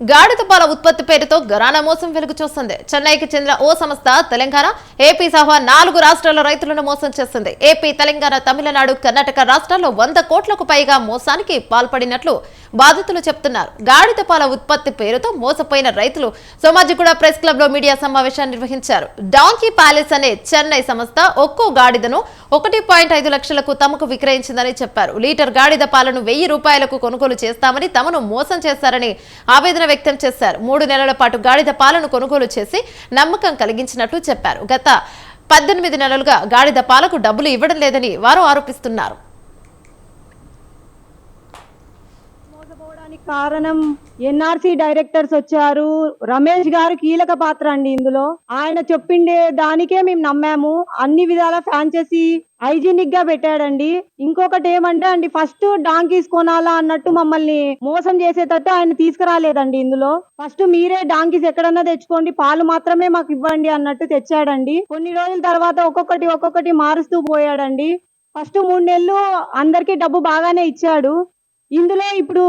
గాడిద పాల ఉత్పత్తి పేరుతో ఘరానా మోసం వెలుగు చూస్తుంది. చెన్నైకి చెందిన ఓ సంస్థ తెలంగాణ, ఏపీ సహా 4 రాష్ట్రాల రైతులను మోసం చేసింది. ఏపీ, తెలంగాణ, తమిళనాడు, కర్ణాటక రాష్ట్రాల్లో 100 కోట్లకు పైగా మోసానికి పాల్పడినట్లు బాధితులు చెప్తున్నారు. గాడిద పాల ఉత్పత్తి పేరుతో మోసపోయిన రైతులు సోమాజిగూడ ప్రెస్ క్లబ్ లో మీడియా సమావేశాన్ని నిర్వహించారు. డాంకీ ప్యాలెస్ అనే చెన్నై సంస్థ ఒక్కో గాడిదను 1.5 లక్షలకు తమకు విక్రయించిందని చెప్పారు. లీటర్ గాడిద పాలను 1000 రూపాయలకు కొనుగోలు చేస్తామని తమను మోసం చేశారని ఆవేదన వ్యక్తం చేశారు. 3 నెలల పాటు గాడిద పాలను కొనుగోలు చేసి నమ్మకం కలిగించినట్లు చెప్పారు. గత 18 నెలలుగా గాడిద పాలకు డబ్బులు ఇవ్వడం లేదని వారు ఆరోపిస్తున్నారు. కారణం ఎన్ఆర్సీ డైరెక్టర్స్ వచ్చారు. రమేష్ గారు కీలక పాత్ర అండి ఇందులో. ఆయన చెప్పిండే దానికే మేము నమ్మాము. అన్ని విధాల ఫ్రాంచైజీ హైజీనిక్ గా పెట్టాడండి. ఇంకొకటి ఏమంటే అండి, ఫస్ట్ డాంకీస్ కొనాలా అన్నట్టు మమ్మల్ని మోసం చేసేటట్టు ఆయన తీసుకురాలేదండి. ఇందులో ఫస్ట్ మీరే డాంకీస్ ఎక్కడన్నా తెచ్చుకోండి, పాలు మాత్రమే మాకు ఇవ్వండి అన్నట్టు తెచ్చాడండి. కొన్ని రోజుల తర్వాత ఒక్కొక్కటి మారుస్తూ పోయాడండి. ఫస్ట్ 3 నెలలు అందరికీ డబ్బు బాగానే ఇచ్చాడు. ఇందులో ఇప్పుడు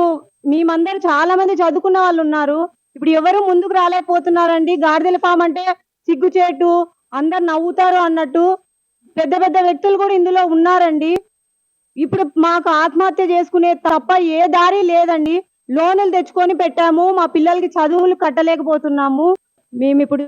మేమందరూ చాలా మంది చదువుకున్న వాళ్ళు ఉన్నారు. ఇప్పుడు ఎవరు ముందుకు రాలేకపోతున్నారండి. గాడిదల ఫామ్ అంటే సిగ్గుచేటు, అందరు నవ్వుతారు అన్నట్టు పెద్ద పెద్ద వ్యక్తులు కూడా ఇందులో ఉన్నారండి. ఇప్పుడు మాకు ఆత్మహత్య చేసుకునే తప్ప ఏ దారి లేదండి. లోన్లు తెచ్చుకొని పెట్టాము, మా పిల్లలకి చదువులు కట్టలేకపోతున్నాము. మేము ఇప్పుడు